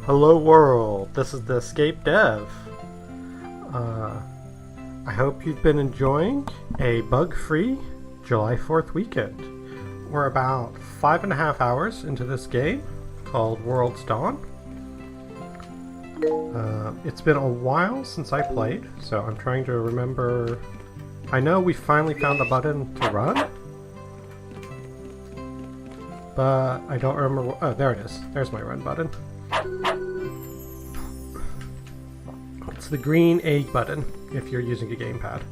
Hello world, this is the Escape Dev. I hope you've been enjoying a bug-free July 4th weekend. We're about 5.5 hours into this game called World's Dawn. It's been a while since I played, so I'm trying to remember. I know we finally found the button to run, but I don't remember. Oh, there it is. There's my run button. It's the green A button if you're using a gamepad.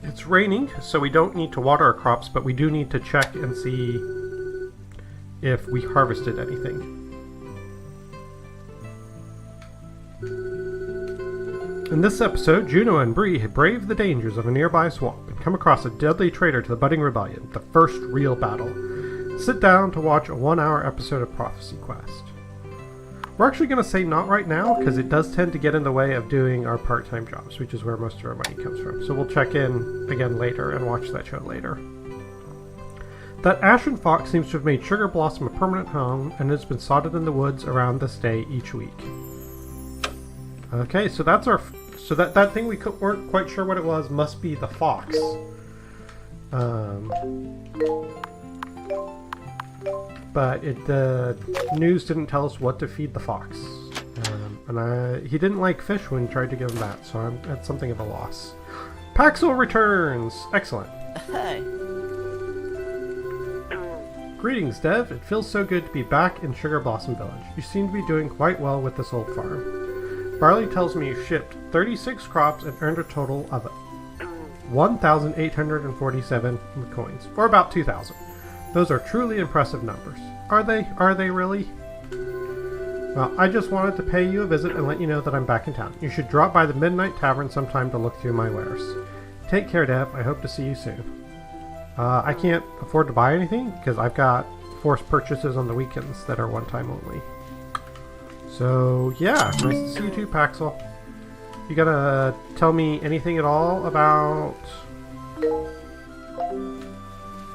It's raining, so we don't need to water our crops, but we do need to check and see if we harvested anything. In this episode, Juno and Bree had braved the dangers of a nearby swamp and come across a deadly traitor to the budding rebellion, the first real battle. Sit down to watch a 1-hour episode of Prophecy Quest. We're actually going to say not right now, because it does tend to get in the way of doing our part-time jobs, which is where most of our money comes from. So we'll check in again later and watch that show later. That ashen fox seems to have made Sugar Blossom a permanent home, and has been spotted in the woods around this day each week. Okay, so that's our... So that thing we weren't quite sure what it was must be the fox. But the news didn't tell us what to feed the fox. He didn't like fish when we tried to give him that, so that's something of a loss. Paxel returns! Excellent. Hey. Greetings, Dev. It feels so good to be back in Sugar Blossom Village. You seem to be doing quite well with this old farm. Barley tells me you shipped 36 crops and earned a total of 1,847 coins, or about 2,000. Those are truly impressive numbers. Are they? Are they really? Well, I just wanted to pay you a visit and let you know that I'm back in town. You should drop by the Midnight Tavern sometime to look through my wares. Take care, Dev. I hope to see you soon. I can't afford to buy anything because I've got forced purchases on the weekends that are one time only. So, yeah, nice to see you too, Paxel. You gonna tell me anything at all about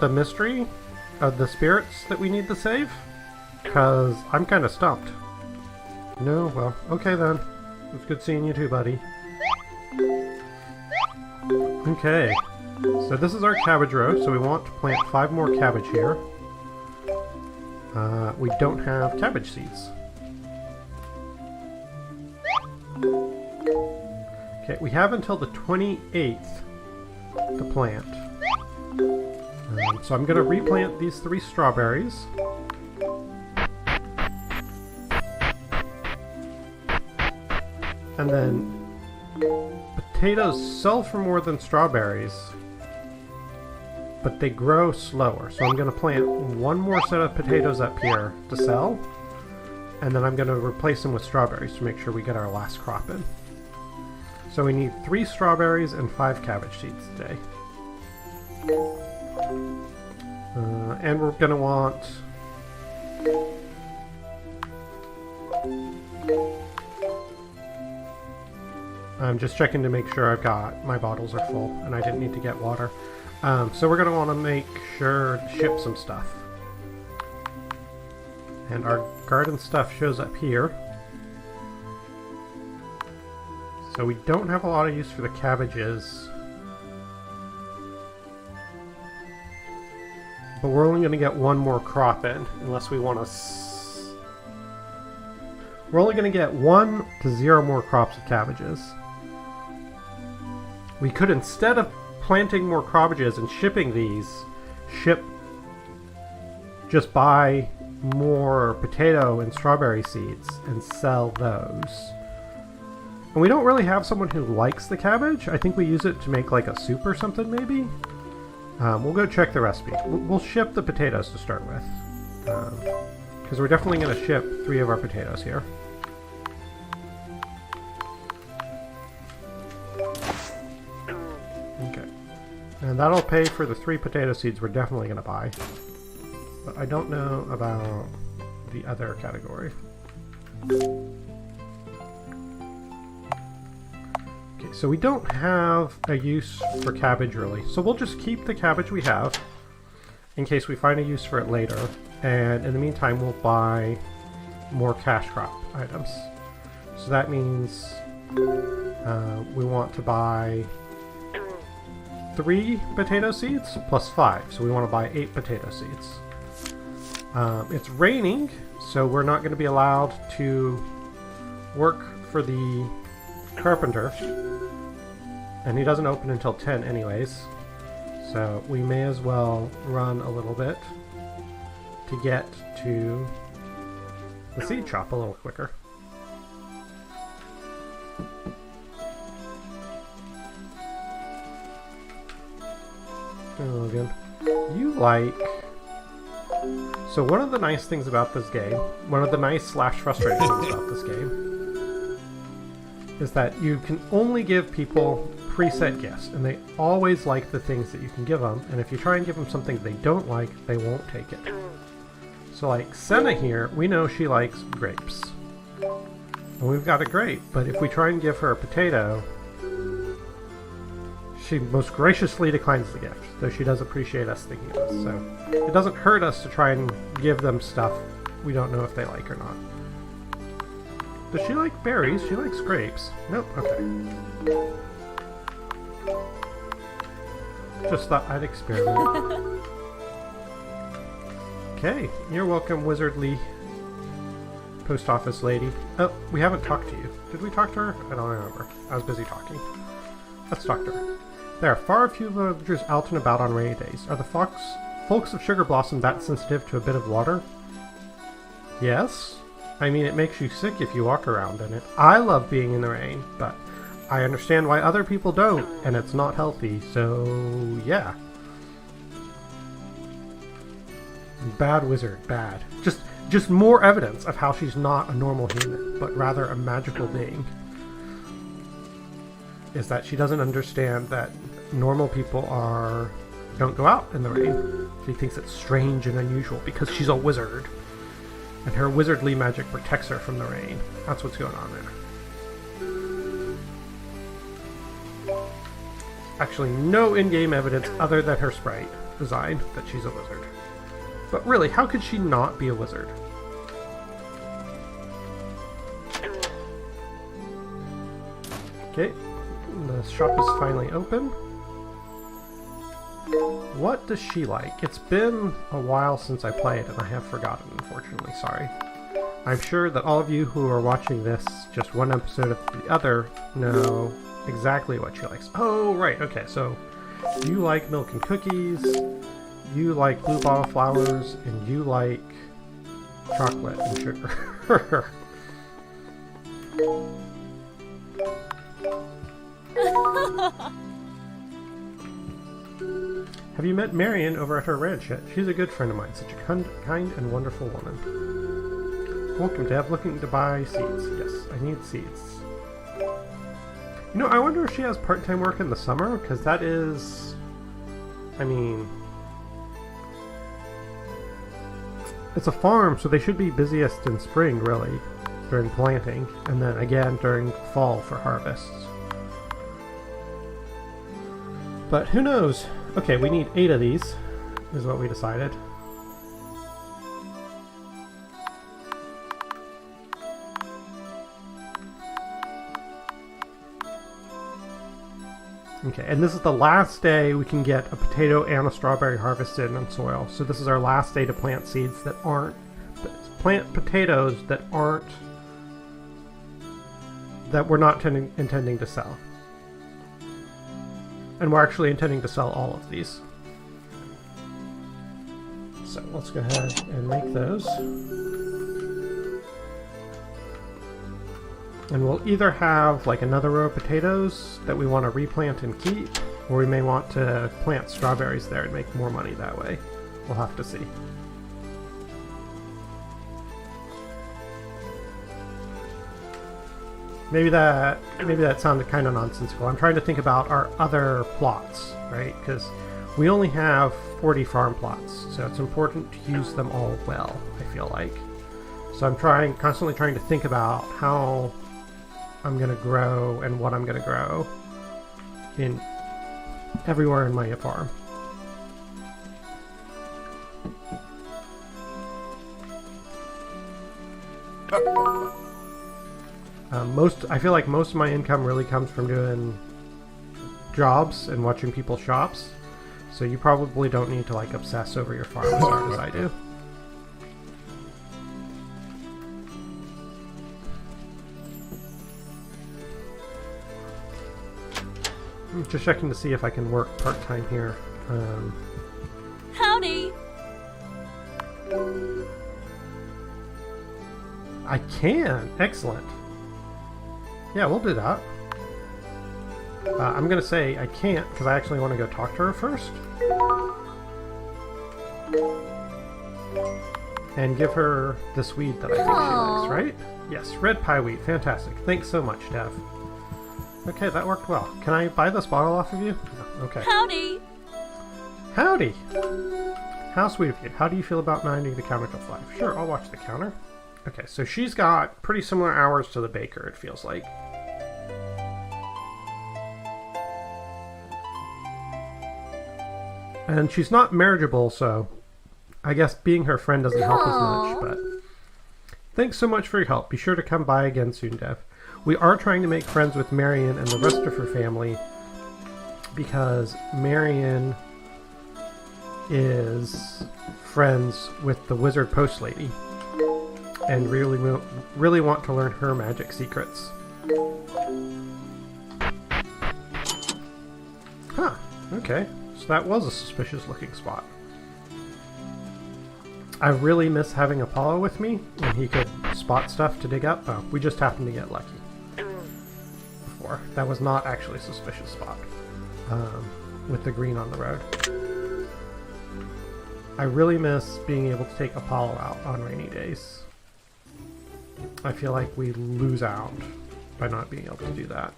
the mystery of the spirits that we need to save? Because I'm kind of stumped. No? Well, okay then. It's good seeing you too, buddy. Okay. So this is our cabbage row, so we want to plant 5 more cabbage here. We don't have cabbage seeds. Okay, we have until the 28th to plant. So I'm going to replant these 3 strawberries. And then potatoes sell for more than strawberries, but they grow slower. So I'm going to plant 1 more set of potatoes up here to sell, and then I'm going to replace them with strawberries to make sure we get our last crop in. So we need 3 strawberries and 5 cabbage seeds today. And we're going to want... I'm just checking to make sure my bottles are full and I didn't need to get water. So we're going to want to make sure to ship some stuff. And our garden stuff shows up here. So we don't have a lot of use for the cabbages. But we're only going to get 1 more crop in, unless we want to... We're only going to get 1 to 0 more crops of cabbages. We could, instead of planting more cabbages and shipping these, just buy more potato and strawberry seeds and sell those. And we don't really have someone who likes the cabbage. I think we use it to make like a soup or something, maybe? We'll go check the recipe. We'll ship the potatoes to start with. Because we're definitely going to ship 3 of our potatoes here. Okay. And that'll pay for the 3 potato seeds we're definitely going to buy. But I don't know about the other category. Okay, so we don't have a use for cabbage really. So we'll just keep the cabbage we have in case we find a use for it later. And in the meantime, we'll buy more cash crop items. So that means we want to buy 3 potato seeds plus 5. So we want to buy 8 potato seeds. It's raining, so we're not going to be allowed to work for the carpenter. And he doesn't open until 10 anyways. So we may as well run a little bit to get to the seed shop a little quicker. Oh, again. You like... So one of the nice things about this game, one of the nice / frustrating things about this game, is that you can only give people preset gifts, and they always like the things that you can give them, and if you try and give them something they don't like, they won't take it. So like Senna here, we know she likes grapes. And we've got a grape, but if we try and give her a potato, she most graciously declines the gift, though she does appreciate us thinking of us. So it doesn't hurt us to try and give them stuff we don't know if they like or not. Does she like berries? She likes grapes. Nope, okay. Just thought I'd experiment. Okay, you're welcome, wizardly post office lady. Oh, we haven't talked to you. Did we talk to her? I don't remember. I was busy talking. Let's talk to her. There are far few villagers out and about on rainy days. Are the folks of Sugar Blossom that sensitive to a bit of water? Yes. I mean, it makes you sick if you walk around in it. I love being in the rain, but I understand why other people don't, and it's not healthy, so yeah. Bad wizard, bad. Just more evidence of how she's not a normal human, but rather a magical being. Is that she doesn't understand that normal people don't go out in the rain. She thinks it's strange and unusual because she's a wizard. And her wizardly magic protects her from the rain. That's what's going on there. Actually, no in-game evidence other than her sprite design that she's a wizard. But really, how could she not be a wizard? Okay, the shop is finally open. What does she like? It's been a while since I played and I have forgotten, unfortunately, sorry. I'm sure that all of you who are watching this, just one episode of the other, know exactly what she likes. Oh, right, okay, so you like milk and cookies, you like blue bottle flowers, and you like chocolate and sugar. Have you met Marion over at her ranch yet? She's a good friend of mine, such a kind and wonderful woman. Welcome, Deb. Looking to buy seeds. Yes, I need seeds. You know, I wonder if she has part-time work in the summer, because that is... I mean... It's a farm, so they should be busiest in spring, really, during planting, and then again during fall for harvests. But who knows? Okay, we need 8 of these, is what we decided. Okay, and this is the last day we can get a potato and a strawberry harvested in soil. So this is our last day to plant seeds that aren't... Plant potatoes that aren't... that we're not intending to sell. And we're actually intending to sell all of these. So let's go ahead and make those. And we'll either have like another row of potatoes that we want to replant and keep, or we may want to plant strawberries there and make more money that way. We'll have to see. Maybe that sounded kind of nonsensical. I'm trying to think about our other plots, right? Because we only have 40 farm plots, so it's important to use them all well, I feel like. So I'm constantly trying to think about how I'm going to grow and what I'm going to grow in everywhere in my farm. I feel like most of my income really comes from doing jobs and watching people shops. So you probably don't need to like obsess over your farm as hard as I do. I'm just checking to see if I can work part-time here. Howdy! I can! Excellent. Yeah, we'll do that. I'm gonna say I can't because I actually want to go talk to her first. And give her this weed that I think she likes, right? Yes, red pie weed. Fantastic. Thanks so much, Dev. Okay, that worked well. Can I buy this bottle off of you? No. Okay. Howdy! Howdy! How sweet of you. How do you feel about minding the counter till 5? Sure, I'll watch the counter. Okay, so she's got pretty similar hours to the baker, it feels like. And she's not marriageable, so I guess being her friend doesn't help as much, but thanks so much for your help. Be sure to come by again soon, Dev. We are trying to make friends with Marion and the rest of her family because Marion is friends with the wizard post lady and really want to learn her magic secrets. Huh, okay. So that was a suspicious looking spot. I really miss having Apollo with me when he could spot stuff to dig up. Oh, we just happened to get lucky. Before. That was not actually a suspicious spot. With the green on the road. I really miss being able to take Apollo out on rainy days. I feel like we lose out by not being able to do that.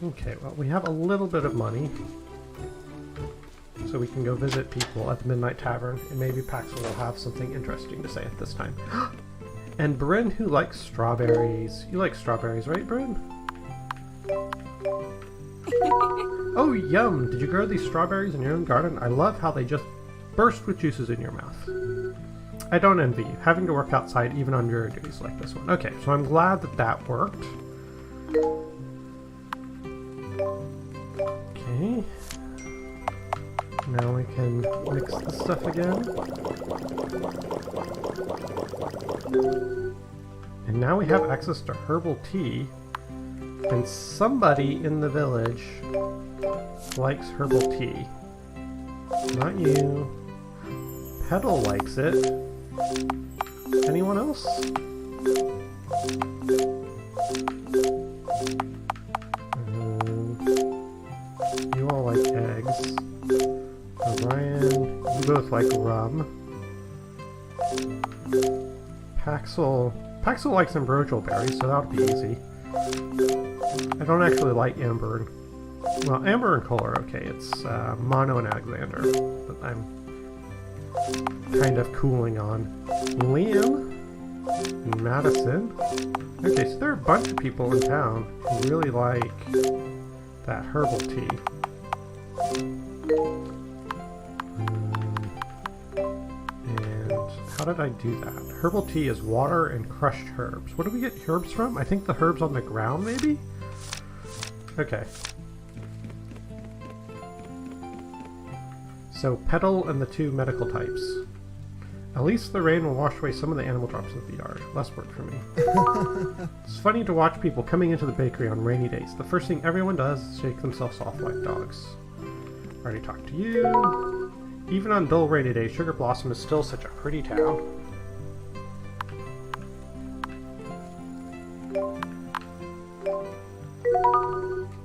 Okay, well, we have a little bit of money. So we can go visit people at the Midnight Tavern, and maybe Paxel will have something interesting to say at this time. And Bryn, who likes strawberries. You like strawberries, right, Bryn? Oh, yum! Did you grow these strawberries in your own garden? I love how they just burst with juices in your mouth. I don't envy you, having to work outside even on your days like this one. Okay, so I'm glad that that worked. Okay. Now we can mix the stuff again. And now we have access to herbal tea. And somebody in the village likes herbal tea. Not you. Petal likes it. Anyone else? You all like eggs. Orion, you both like rum. Paxel likes ambrosial berries, so that'll be easy. I don't actually like amber and... Well, amber and coal are okay. It's Mono and Alexander that I'm kind of cooling on. Liam and Madison. Okay, so there are a bunch of people in town who really like that herbal tea. And how did I do that? Herbal tea is water and crushed herbs. Where do we get herbs from? I think the herbs on the ground, maybe? Okay. So, Petal and the 2 medical types. At least the rain will wash away some of the animal drops in the yard. Less work for me. It's funny to watch people coming into the bakery on rainy days. The first thing everyone does is shake themselves off like dogs. Already talked to you. Even on dull rainy days, Sugar Blossom is still such a pretty town.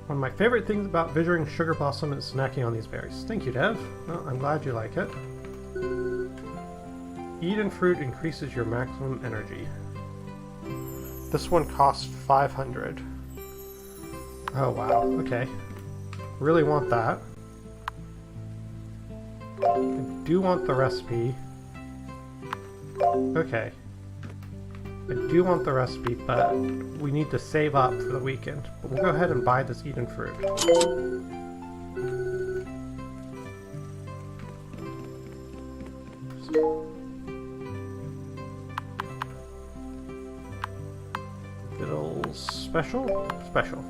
One of my favorite things about visiting Sugar Blossom is snacking on these berries. Thank you, Dev. Well, I'm glad you like it. Eden fruit increases your maximum energy. This one costs 500. Oh wow, okay. Really want that. I do want the recipe. Okay. I do want the recipe, but we need to save up for the weekend. But we'll go ahead and buy this Eden fruit. Vittles special? Special.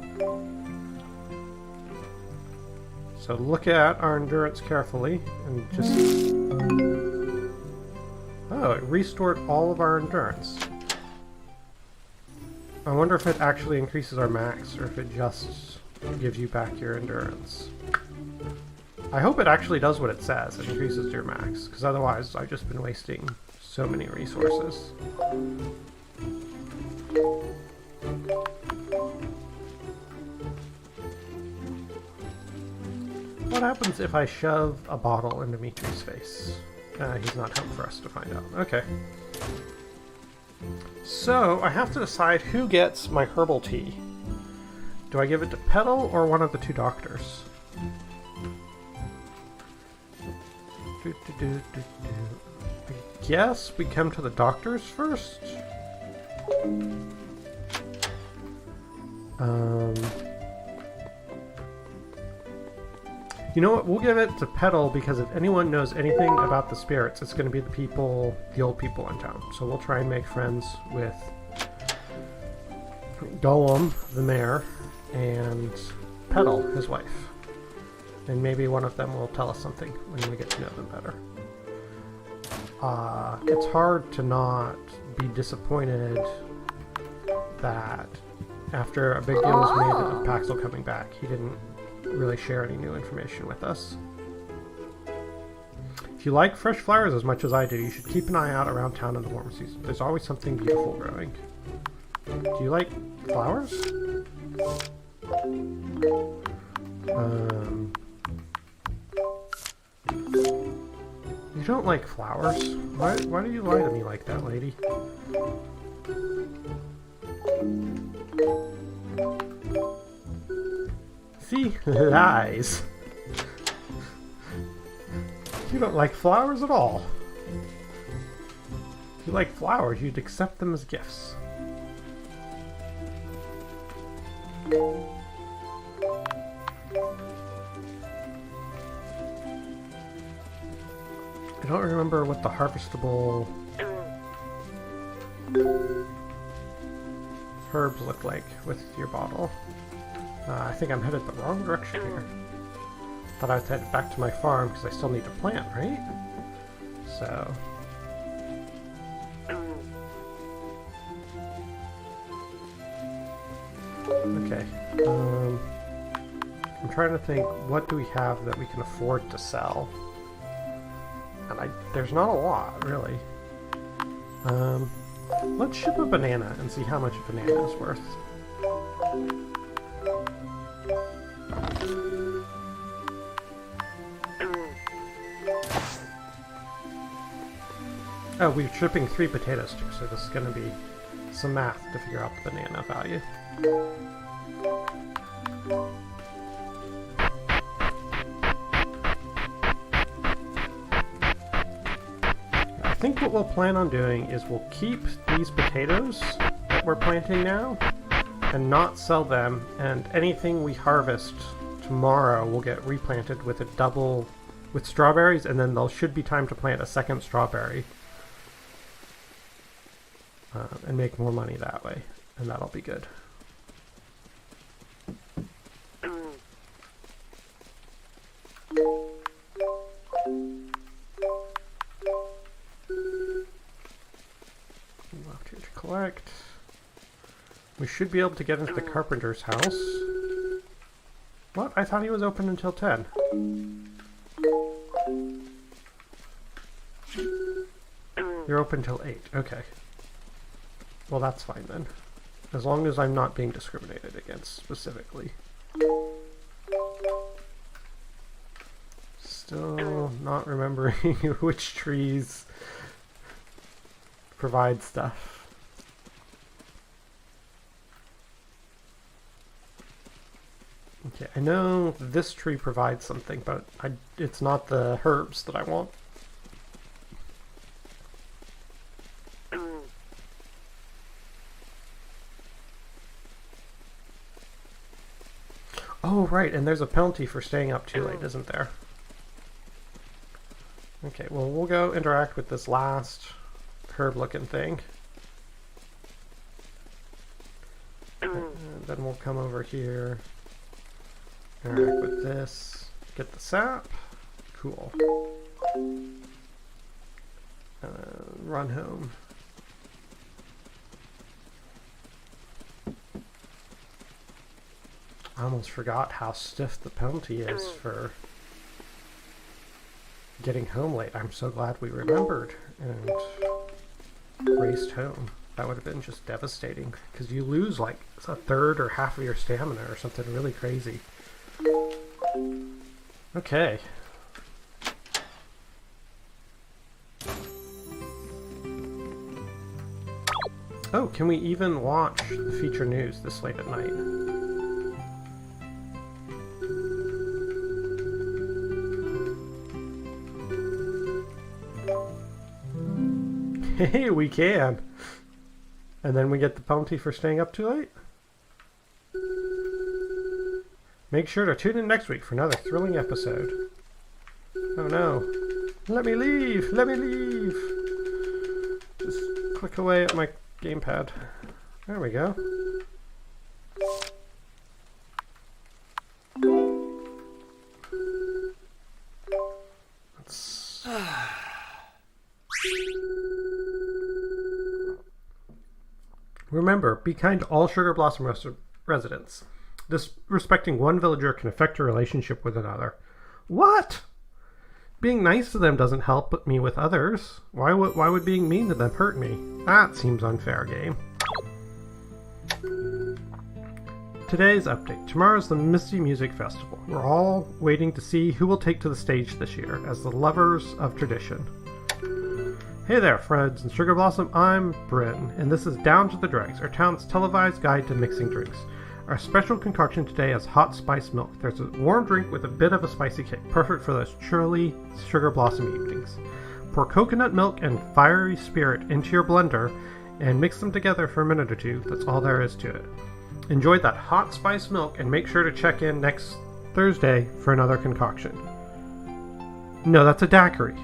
So look at our endurance carefully and just... Oh, it restored all of our endurance. I wonder if it actually increases our max or if it just gives you back your endurance. I hope it actually does what it says, it increases your max, because otherwise I've just been wasting so many resources. What happens if I shove a bottle in Dimitri's face? He's not home for us to find out. Okay. So, I have to decide who gets my herbal tea. Do I give it to Petal or one of the two doctors? I guess we come to the doctors first? You know what? We'll give it to Petal because if anyone knows anything about the spirits, it's going to be the people, the old people in town. So we'll try and make friends with Golem, the mayor, and Petal, his wife. And maybe one of them will tell us something when we get to know them better. It's hard to not be disappointed that after a big deal was made of Paxel coming back, he didn't really share any new information with us. If you like fresh flowers as much as I do, you should keep an eye out around town in the warm season. There's always something beautiful growing. Do you like flowers? You don't like flowers? Why do you lie to me like that, lady? See? Lies. You don't like flowers at all. If you like flowers, you'd accept them as gifts. I don't remember what the harvestable herbs look like with your bottle. I think I'm headed the wrong direction here. Thought I was headed back to my farm because I still need to plant, right? So... Okay. I'm trying to think, what do we have that we can afford to sell? And there's not a lot, really. Let's ship a banana and see how much a banana is worth. Oh, we're shipping 3 potatoes too, so this is going to be some math to figure out the banana value. I think what we'll plan on doing is we'll keep these potatoes that we're planting now and not sell them, and anything we harvest tomorrow will get replanted with a double with strawberries, and then there should be time to plant a second strawberry and make more money that way, and that'll be good. Left here to collect. We should be able to get into the carpenter's house. What? I thought he was open until 10. You're open till 8. Okay. Well, that's fine then. As long as I'm not being discriminated against specifically. Still not remembering which trees provide stuff. Okay, I know this tree provides something, but it's not the herbs that I want. Oh, right, and there's a penalty for staying up too late, isn't there? Okay, well, we'll go interact with this last herb-looking thing. And then we'll come over here, interact with this, get the sap. Cool. Run home. I almost forgot how stiff the penalty is for getting home late. I'm so glad we remembered and raced home. That would have been just devastating because you lose like a third or half of your stamina or something really crazy. Okay. Oh, can we even watch the feature news this late at night? Hey, we can. And then we get the penalty for staying up too late? Make sure to tune in next week for another thrilling episode. Oh no. Let me leave! Let me leave! Just click away at my gamepad. There we go. Let's... Remember, be kind to all Sugar Blossom residents. Disrespecting one villager can affect your relationship with another. What? Being nice to them doesn't help me with others. Why would being mean to them hurt me? That seems unfair, game. Today's update. Tomorrow's the Misty Music Festival. We're all waiting to see who will take to the stage this year as the lovers of tradition. Hey there, friends in Sugar Blossom, I'm Bryn, and this is Down to the Dregs, our town's televised guide to mixing drinks. Our special concoction today is hot spice milk. There's a warm drink with a bit of a spicy kick, perfect for those chilly Sugar Blossom evenings. Pour coconut milk and fiery spirit into your blender and mix them together for a minute or two. That's all there is to it. Enjoy that hot spice milk and make sure to check in next Thursday for another concoction. No, that's a daiquiri.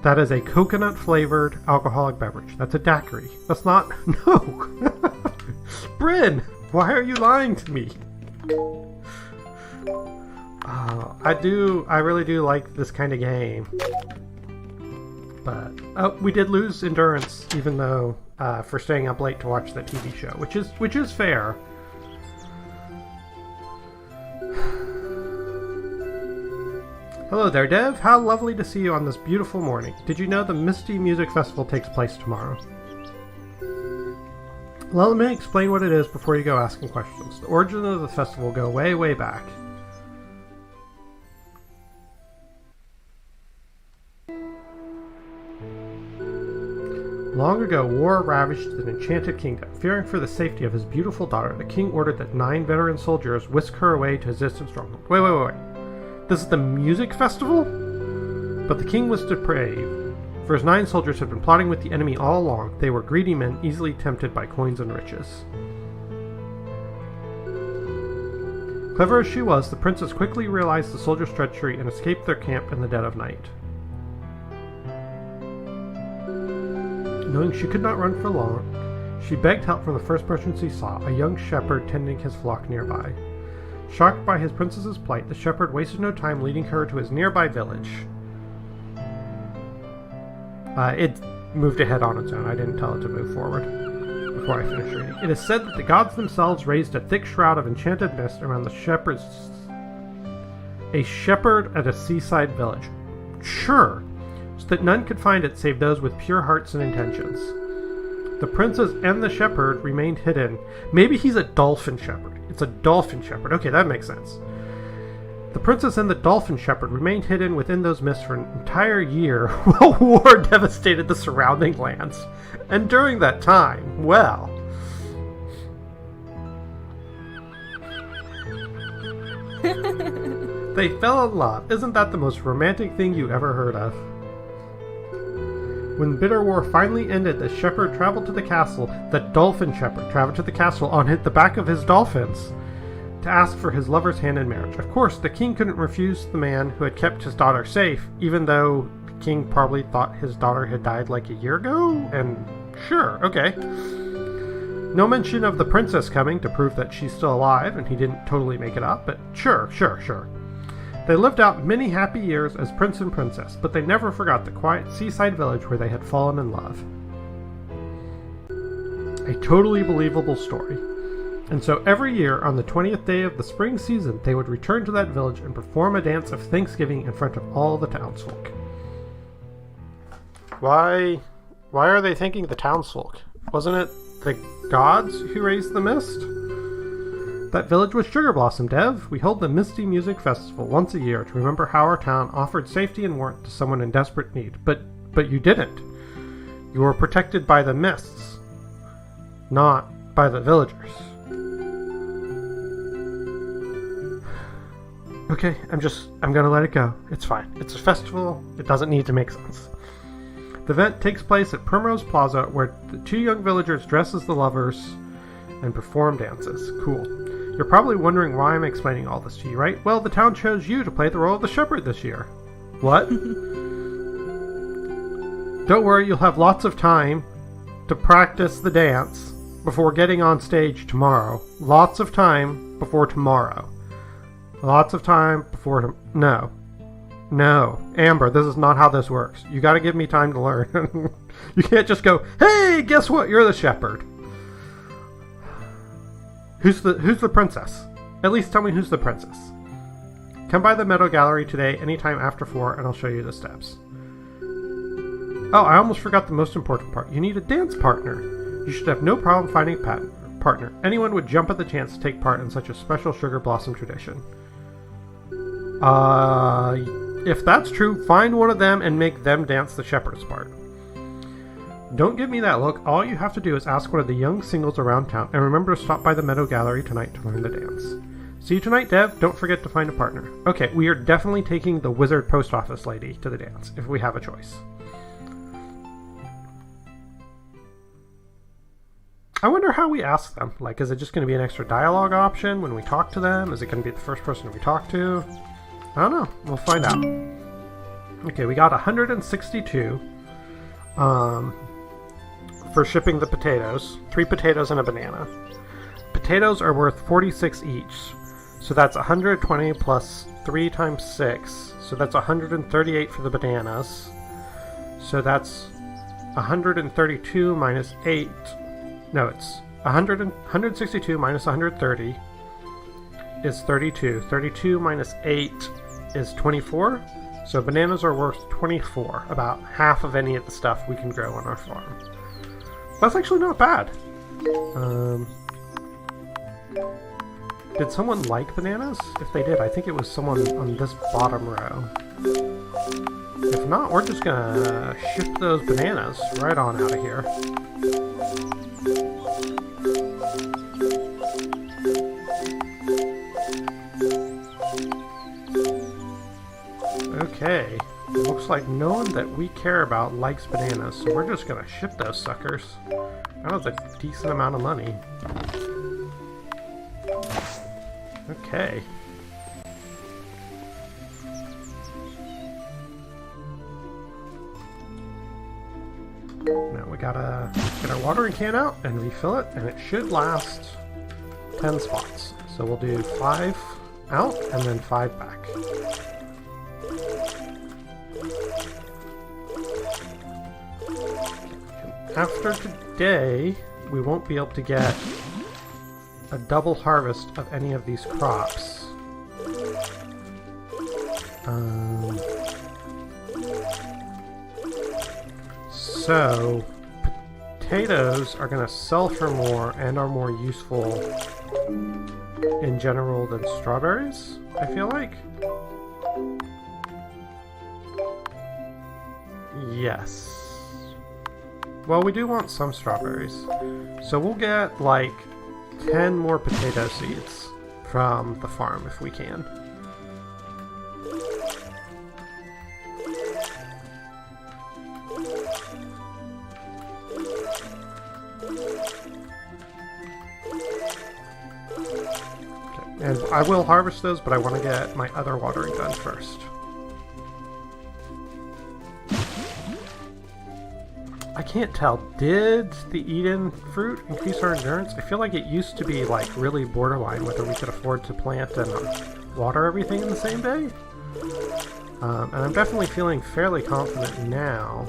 That is a coconut-flavored alcoholic beverage. That's a daiquiri. That's not... No! Bryn! Why are you lying to me? I really do like this kind of game. But, oh, we did lose endurance, even though, for staying up late to watch the TV show, which is fair. Hello there, Dev. How lovely to see you on this beautiful morning. Did you know the Misty Music Festival takes place tomorrow? Well, let me explain what it is before you go asking questions. The origin of the festival go way, way back. Long ago, war ravaged an enchanted kingdom. Fearing for the safety of his beautiful daughter, the king ordered that 9 veteran soldiers whisk her away to his distant stronghold. Wait. This is the music festival? But the king was depraved, for his 9 soldiers had been plotting with the enemy all along. They were greedy men, easily tempted by coins and riches. Clever as she was, the princess quickly realized the soldiers' treachery and escaped their camp in the dead of night. Knowing she could not run for long, she begged help from the first person she saw, a young shepherd tending his flock nearby. Shocked by his princess's plight, the shepherd wasted no time leading her to his nearby village. It moved ahead on its own. I didn't tell it to move forward before I finished reading. It is said that the gods themselves raised a thick shroud of enchanted mist around the shepherd's... A shepherd at a seaside village. Sure, so that none could find it save those with pure hearts and intentions. The princess and the shepherd remained hidden. Maybe he's a dolphin shepherd. It's a dolphin shepherd. Okay, that makes sense. The princess and the dolphin shepherd remained hidden within those mists for an entire year while war devastated the surrounding lands. And during that time, well... They fell in love. Isn't that the most romantic thing you ever heard of? When bitter war finally ended, the shepherd traveled to the castle. The dolphin shepherd traveled to the castle on the back of his dolphins. to ask for his lover's hand in marriage. Of course, the king couldn't refuse the man who had kept his daughter safe, even though the king probably thought his daughter had died like a year ago, and sure, okay. No mention of the princess coming to prove that she's still alive, and he didn't totally make it up, but sure. They lived out many happy years as prince and princess, but they never forgot the quiet seaside village where they had fallen in love. A totally believable story. And so every year, on the 20th day of the spring season, they would return to that village and perform a dance of Thanksgiving in front of all the townsfolk. Why are they thanking the townsfolk? Wasn't it the gods who raised the mist? That village was Sugar Blossom, Dev. We hold the Misty Music Festival once a year to remember how our town offered safety and warmth to someone in desperate need. But you didn't. You were protected by the mists, not by the villagers. Okay, I'm gonna let it go. It's fine. It's a festival. It doesn't need to make sense. The event takes place at Primrose Plaza, where the two young villagers dress as the lovers and perform dances. Cool. You're probably wondering why I'm explaining all this to you, right? Well, the town chose you to play the role of the shepherd this year. What? Don't worry, you'll have lots of time to practice the dance before getting on stage tomorrow. Lots of time before tomorrow. Lots of time before... No, Amber, this is not how this works. You gotta give me time to learn. You can't just go, hey, guess what? You're the shepherd. Who's the princess? At least tell me who's the princess. Come by the Meadow Gallery today, anytime after 4, and I'll show you the steps. Oh, I almost forgot the most important part. You need a dance partner. You should have no problem finding a partner. Anyone would jump at the chance to take part in such a special Sugar Blossom tradition. If that's true, find one of them and make them dance the shepherd's part. Don't give me that look. All you have to do is ask one of the young singles around town, and remember to stop by the Meadow Gallery tonight to learn the dance. See you tonight, Dev. Don't forget to find a partner. Okay, we are definitely taking the wizard post office lady to the dance, if we have a choice. I wonder how we ask them. Like, is it just going to be an extra dialogue option when we talk to them? Is it going to be the first person we talk to? I don't know. We'll find out. Okay, we got 162 for shipping the potatoes. 3 potatoes and a banana. Potatoes are worth 46 each. So that's 120 plus 3 times 6. So that's 138 for the bananas. So that's 132 minus 8. No, it's 162 minus 130 is 32. 32 minus 8 is 24. So bananas are worth 24. About half of any of the stuff we can grow on our farm. That's actually not bad. Did someone like bananas? If they did, I think it was someone on this bottom row. If not, we're just gonna ship those bananas right on out of here. Okay, looks like no one that we care about likes bananas, so we're just gonna ship those suckers. That was a decent amount of money. Okay. Now we gotta get our watering can out and refill it, and it should last 10 spots. So we'll do 5 out and then 5 back. After today, we won't be able to get a double harvest of any of these crops. So, potatoes are going to sell for more and are more useful in general than strawberries, I feel like. Yes. Well, we do want some strawberries. So we'll get like 10 more potato seeds from the farm if we can. Okay, And I will harvest those, but I want to get my other watering done first. I can't tell. Did the Eden fruit increase our endurance? I feel like it used to be like really borderline whether we could afford to plant and water everything in the same day. And I'm definitely feeling fairly confident now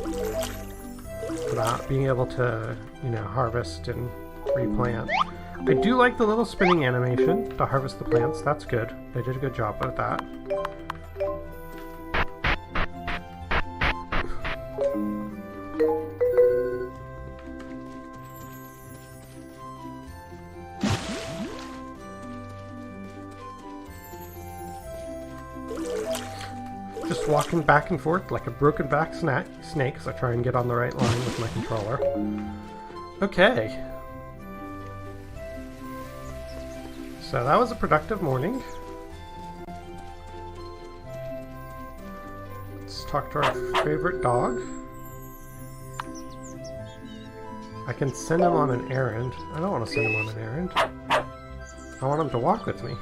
about being able to, you know, harvest and replant. I do like the little spinning animation to harvest the plants. That's good. They did a good job with that. Just walking back and forth like a broken back snake as I try and get on the right line with my controller. Okay. So that was a productive morning. Let's talk to our favorite dog. I can send him on an errand. I don't want to send him on an errand. I want him to walk with me.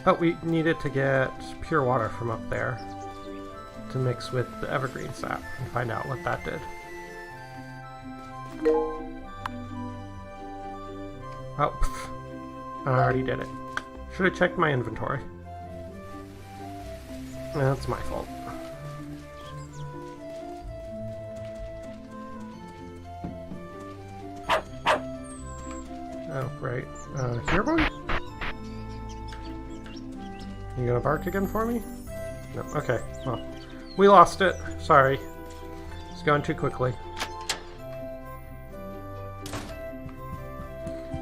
Oh, we needed to get pure water from up there to mix with the evergreen sap and find out what that did. Oh, pff. I already did it. Should have checked my inventory. That's my fault. Oh, right. Here, boy? You gonna bark again for me? No. Okay. Well, we lost it. Sorry. It's going too quickly.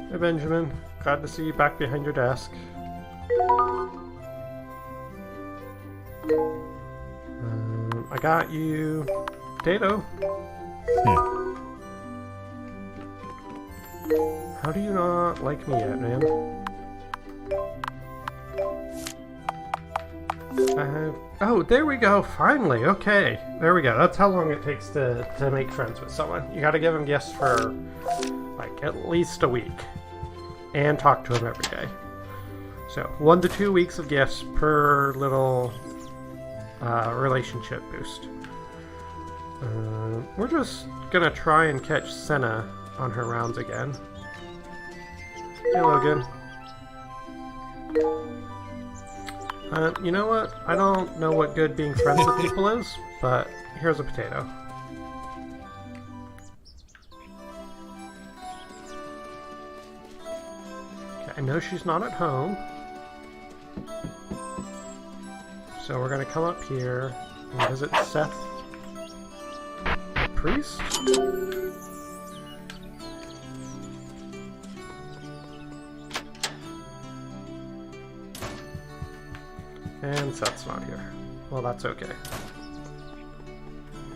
Hey, Benjamin. Glad to see you back behind your desk. I got you potato. How do you not like me yet, man? Oh, there we go, finally, okay. There we go, that's how long it takes to make friends with someone. You gotta give them gifts for, like, at least a week. And talk to them every day. So, 1 to 2 weeks of gifts per little relationship boost. We're just gonna try and catch Senna on her rounds again. Hey, Logan. You know what? I don't know what good being friends with people is, but here's a potato. Okay, I know she's not at home. So we're gonna come up here and visit Seth, the priest. And Seth's not here. Well, that's okay.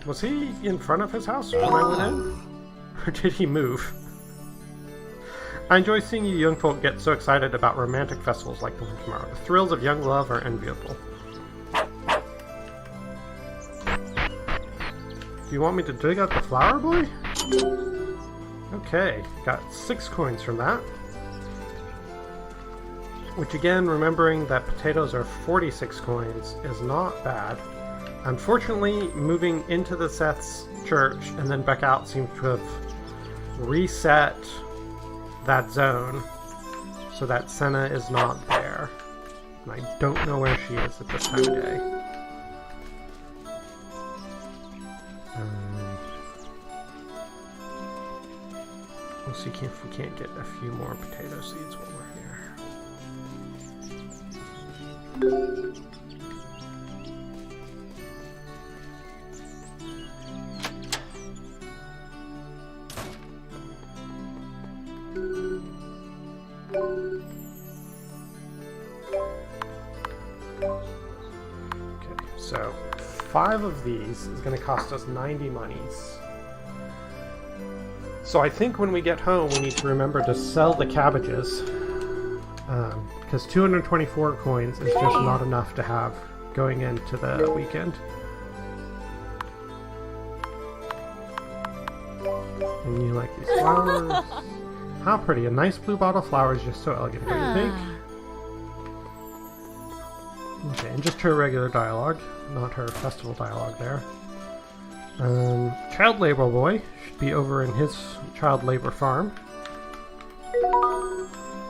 Was he in front of his house when I went in? Or did he move? I enjoy seeing you young folk get so excited about romantic festivals like the one tomorrow. The thrills of young love are enviable. Do you want me to dig out the flower boy? Okay, got 6 coins from that. Which again, remembering that potatoes are 46 coins is not bad. Unfortunately, moving into the Seth's church and then back out seems to have reset that zone so that Senna is not there. And I don't know where she is at this time of day. We'll see if we can't get a few more potato seeds while we're here. Okay, so 5 of these is going to cost us 90 monies. So I think when we get home we need to remember to sell the cabbages. Because 224 coins is just not enough to have going into the weekend. And you like these flowers. How pretty. A nice blue bottle of flowers, just so elegant, don't you think? Okay, and just her regular dialogue, not her festival dialogue there. Child labor boy should be over in his child labor farm.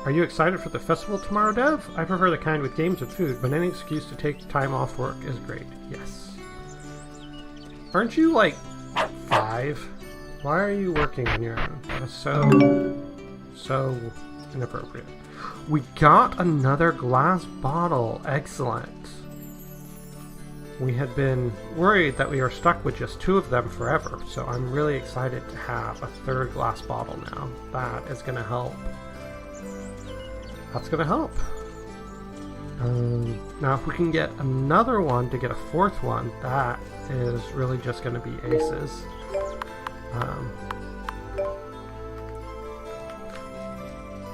Are you excited for the festival tomorrow, Dev? I prefer the kind with games and food, but any excuse to take time off work is great. Yes. Aren't you, like, 5? Why are you working on your own? That is so inappropriate. We got another glass bottle. Excellent. We had been worried that we were stuck with just 2 of them forever, so I'm really excited to have a 3rd glass bottle now. That is going to help. That's going to help. Now if we can get another one to get a 4th one, that is really just going to be aces.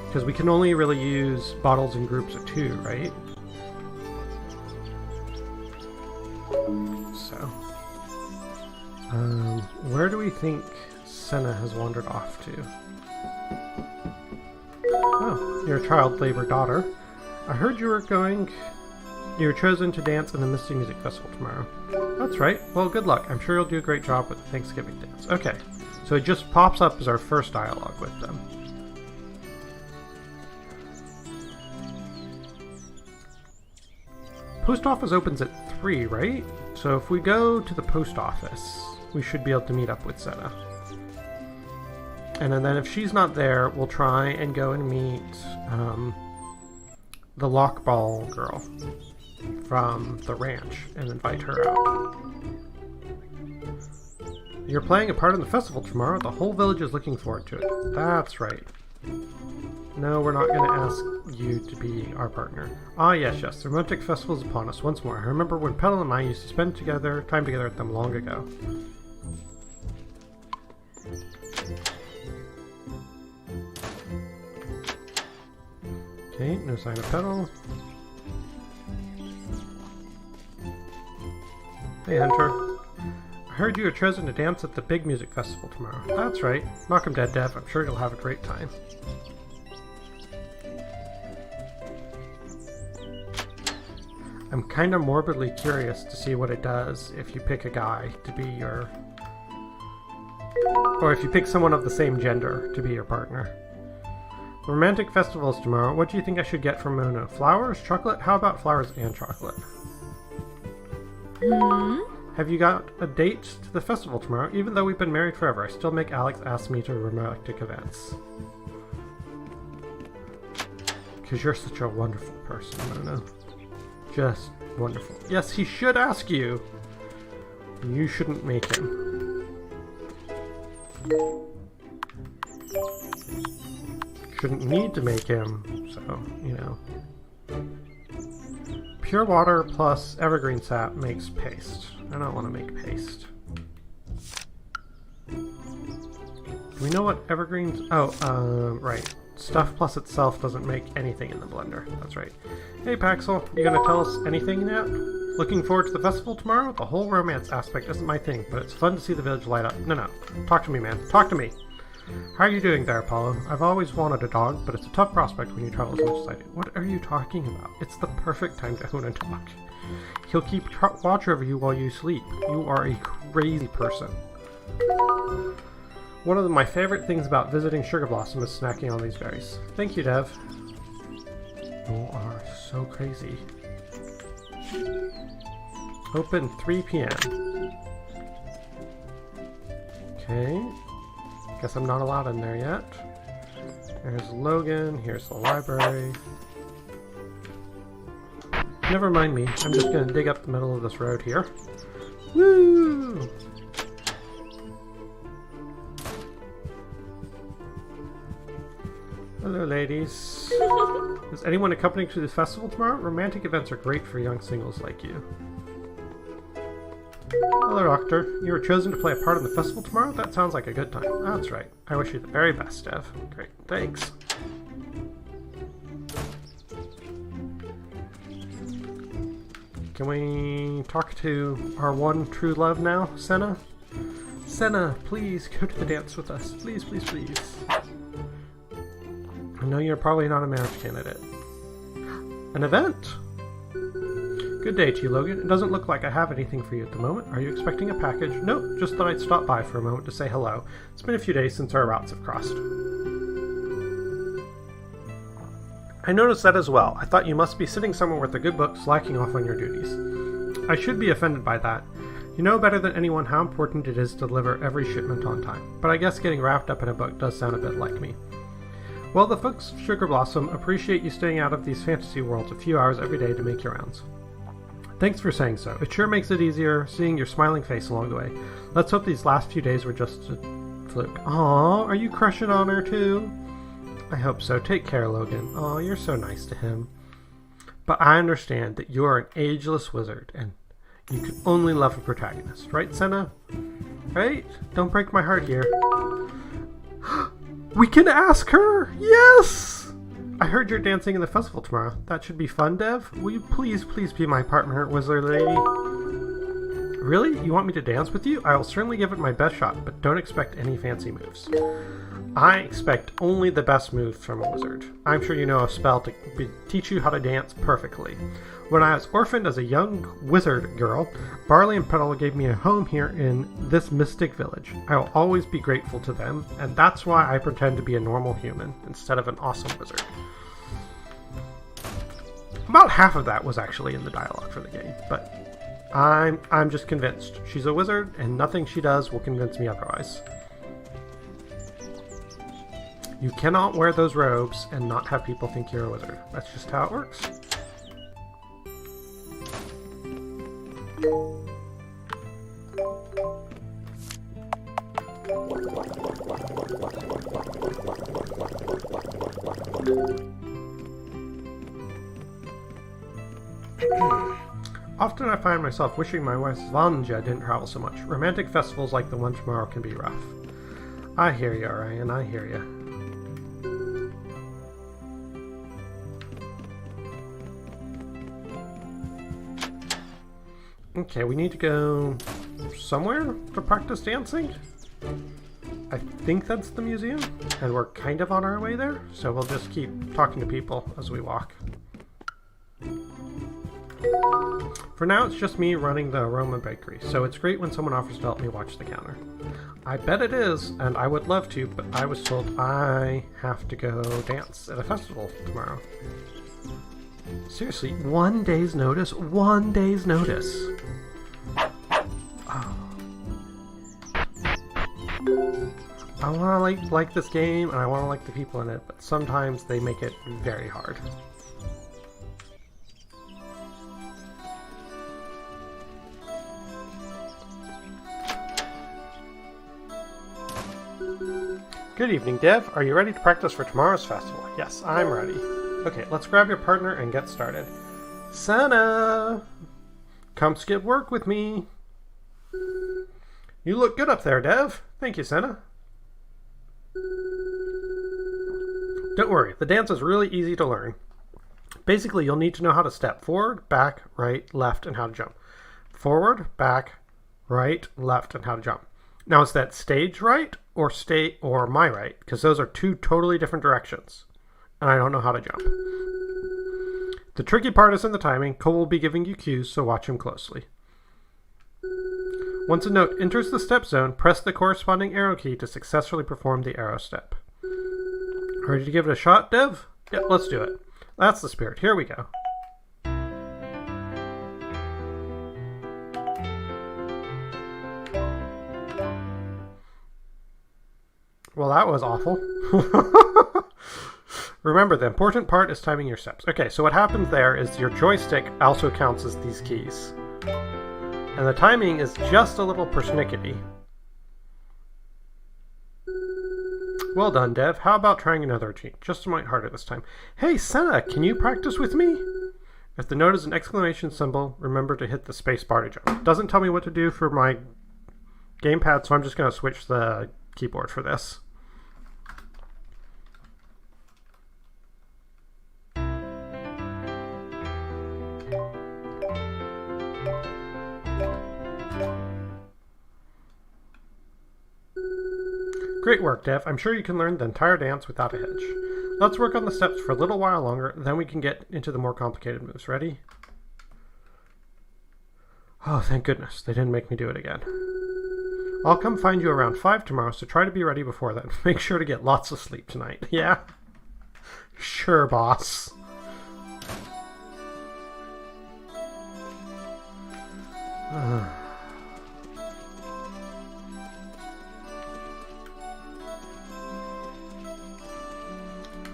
Because we can only really use bottles in groups of 2, right? So, where do we think Senna has wandered off to? Oh, your child labor daughter. I heard you were chosen to dance in the Misty Music Festival tomorrow. That's right. Well, good luck. I'm sure you'll do a great job with the Thanksgiving dance. Okay, so it just pops up as our first dialogue with them. Post office opens at 3, right? So if we go to the post office, we should be able to meet up with Senna. And then if she's not there, we'll try and go and meet the lockball girl from the ranch and invite her out. You're playing a part in the festival tomorrow. The whole village is looking forward to it. That's right. No, we're not going to ask you to be our partner. Ah, yes. The romantic festival is upon us once more. I remember when Petal and I used to spend time together at them long ago. Okay, no sign of Petal. Hey, Hunter. I heard you were chosen to dance at the big music festival tomorrow. That's right. Knock 'em dead, Dev. I'm sure you'll have a great time. I'm kind of morbidly curious to see what it does if you pick a guy to be your... or if you pick someone of the same gender to be your partner. The romantic festival is tomorrow. What do you think I should get from Mona? Flowers? Chocolate? How about flowers and chocolate? Have you got a date to the festival tomorrow? Even though we've been married forever, I still make Alex ask me to romantic events. Because you're such a wonderful person, Mona. Just wonderful. Yes, he should ask you. You shouldn't make him. Shouldn't need to make him, so, you know. Pure water plus evergreen sap makes paste. I don't want to make paste. Do we know what evergreens... oh, right. Stuff plus itself doesn't make anything in the blender. That's right. Hey, Paxel, you gonna tell us anything yet? Looking forward to the festival tomorrow? The whole romance aspect isn't my thing, but it's fun to see the village light up. No. Talk to me, man. Talk to me. How are you doing there, Apollo? I've always wanted a dog, but it's a tough prospect when you travel as much as I do. What are you talking about? It's the perfect time to own a dog. He'll keep watch over you while you sleep. You are a crazy person. One of my favorite things about visiting Sugar Blossom is snacking on these berries. Thank you, Dev. You are so crazy. Open 3 p.m. Okay. Guess I'm not allowed in there yet. There's Logan. Here's the library. Never mind me. I'm just gonna dig up the middle of this road here. Woo! Hello, ladies. Is anyone accompanying to the festival tomorrow? Romantic events are great for young singles like you. Hello, Doctor. You were chosen to play a part in the festival tomorrow? That sounds like a good time. That's right. I wish you the very best, Dev. Great. Thanks. Can we talk to our one true love now, Senna? Senna, please go to the dance with us. Please, please, please. I know you're probably not a marriage candidate. An event? Good day to you, Logan. It doesn't look like I have anything for you at the moment. Are you expecting a package? Nope, just thought I'd stop by for a moment to say hello. It's been a few days since our routes have crossed. I noticed that as well. I thought you must be sitting somewhere with a good book, slacking off on your duties. I should be offended by that. You know better than anyone how important it is to deliver every shipment on time, but I guess getting wrapped up in a book does sound a bit like me. Well, the folks of Sugar Blossom appreciate you staying out of these fantasy worlds a few hours every day to make your rounds. Thanks for saying so. It sure makes it easier seeing your smiling face along the way. Let's hope these last few days were just a fluke. Aw, are you crushing on her too? I hope so. Take care, Logan. Aw, you're so nice to him. But I understand that you're an ageless wizard, and you can only love a protagonist. Right, Senna? Right? Don't break my heart here. We can ask her! Yes! I heard you're dancing in the festival tomorrow. That should be fun, Dev. Will you please be my partner, wizard lady? Really? You want me to dance with you? I will certainly give it my best shot, but don't expect any fancy moves. I expect only the best moves from a wizard. I'm sure you know a spell to teach you how to dance perfectly. When I was orphaned as a young wizard girl, Barley and Petal gave me a home here in this mystic village. I will always be grateful to them, and that's why I pretend to be a normal human instead of an awesome wizard. About half of that was actually in the dialogue for the game, but I'm just convinced. She's a wizard, and nothing she does will convince me otherwise. You cannot wear those robes and not have people think you're a wizard. That's just how it works. Often I find myself wishing my wife's Vanja didn't travel so much. Romantic festivals like the one tomorrow can be rough. I hear you, Ryan, I hear you. Okay, we need to go somewhere to practice dancing. I think that's the museum, and we're kind of on our way there, so we'll just keep talking to people as we walk. For now, it's just me running the Aroma Bakery, so it's great when someone offers to help me watch the counter. I bet it is, and I would love to, but I was told I have to go dance at a festival tomorrow. Seriously, 1 day's notice? 1 day's notice! Oh. I want to like this game, and I want to like the people in it, but sometimes they make it very hard. Good evening, Dev. Are you ready to practice for tomorrow's festival? Yes, I'm ready. Okay, let's grab your partner and get started. Senna! Come skip work with me. You look good up there, Dev. Thank you, Senna. Don't worry, the dance is really easy to learn. Basically, you'll need to know how to step forward, back, right, left, and how to jump. Forward, back, right, left, and how to jump. Now, is that stage right or my right? Because those are two totally different directions. And I don't know how to jump. The tricky part is in the timing. Cole will be giving you cues, so watch him closely. Once a note enters the step zone, press the corresponding arrow key to successfully perform the arrow step. Ready to give it a shot, Dev? Yep, let's do it. That's the spirit. Here we go. Well, that was awful. Remember, the important part is timing your steps. Okay, so what happens there is your joystick also counts as these keys. And the timing is just a little persnickety. Well done, Dev. How about trying another routine? Just a mite harder this time. Hey, Senna, can you practice with me? If the note is an exclamation symbol, remember to hit the space bar to jump. It doesn't tell me what to do for my gamepad, so I'm just going to switch the keyboard for this. Great work, Dev. I'm sure you can learn the entire dance without a hitch. Let's work on the steps for a little while longer, then we can get into the more complicated moves. Ready? Oh, thank goodness. They didn't make me do it again. I'll come find you around 5 tomorrow, so try to be ready before then. Make sure to get lots of sleep tonight. Yeah? Sure, boss.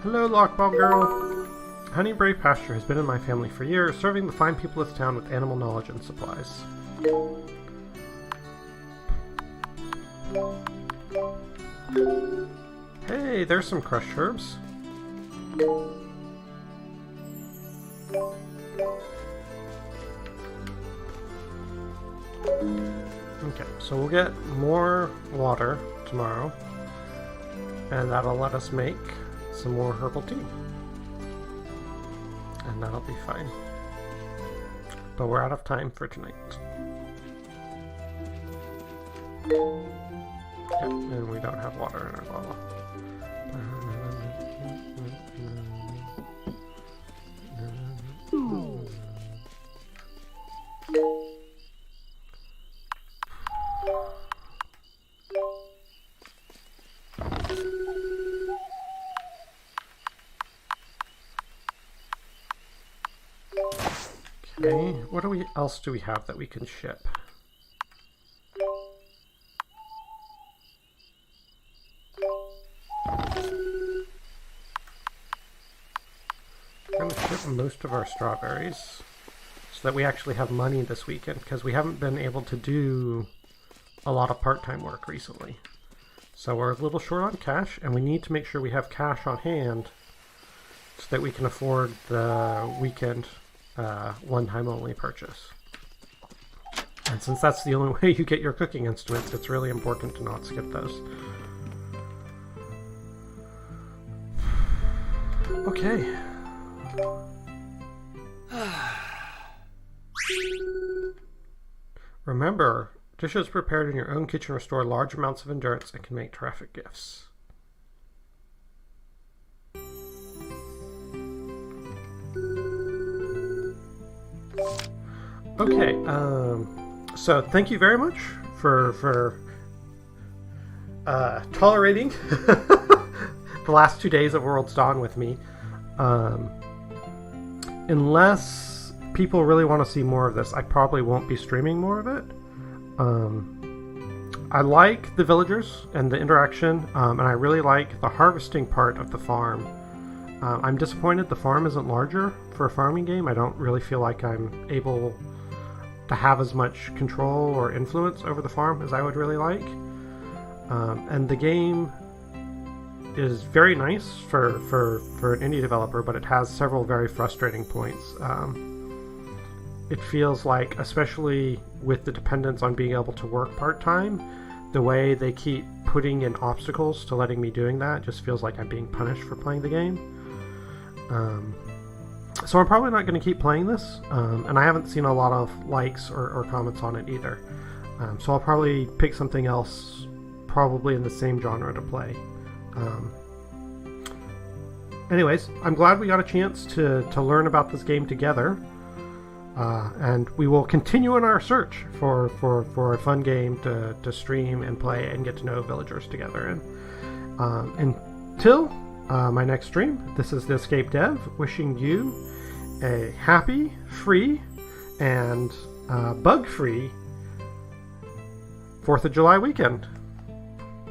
Hello, Lockball Girl. Honeyberry Pasture has been in my family for years, serving the fine people of the town with animal knowledge and supplies. Hey, there's some crushed herbs. Okay, so we'll get more water tomorrow, and that'll let us make some more herbal tea. And that'll be fine. But we're out of time for tonight. Okay, and we don't have water in our bottle. Okay, what else do we have that we can ship? We're going to ship most of our strawberries so that we actually have money this weekend, because we haven't been able to do a lot of part-time work recently. So we're a little short on cash, and we need to make sure we have cash on hand so that we can afford the weekend one-time only purchase. And since that's the only way you get your cooking instruments, it's really important to not skip those. Okay. Remember, dishes prepared in your own kitchen restore large amounts of endurance and can make terrific gifts. Okay, so thank you very much for tolerating the last 2 days of World's Dawn with me. Unless people really want to see more of this, I probably won't be streaming more of it. I like the villagers and the interaction, and I really like the harvesting part of the farm. I'm disappointed the farm isn't larger for a farming game. I don't really feel like I'm able to have as much control or influence over the farm as I would really like. And the game is very nice for an indie developer, but it has several very frustrating points. It feels like, especially with the dependence on being able to work part-time, the way they keep putting in obstacles to letting me doing that just feels like I'm being punished for playing the game. So I'm probably not going to keep playing this, and I haven't seen a lot of likes or comments on it either. So I'll probably pick something else, probably in the same genre to play. Anyways, I'm glad we got a chance to learn about this game together, and we will continue on our search for a fun game to stream and play and get to know villagers together in. Until my next stream, this is the Escape Dev, wishing you a happy, free, and bug-free 4th of July weekend.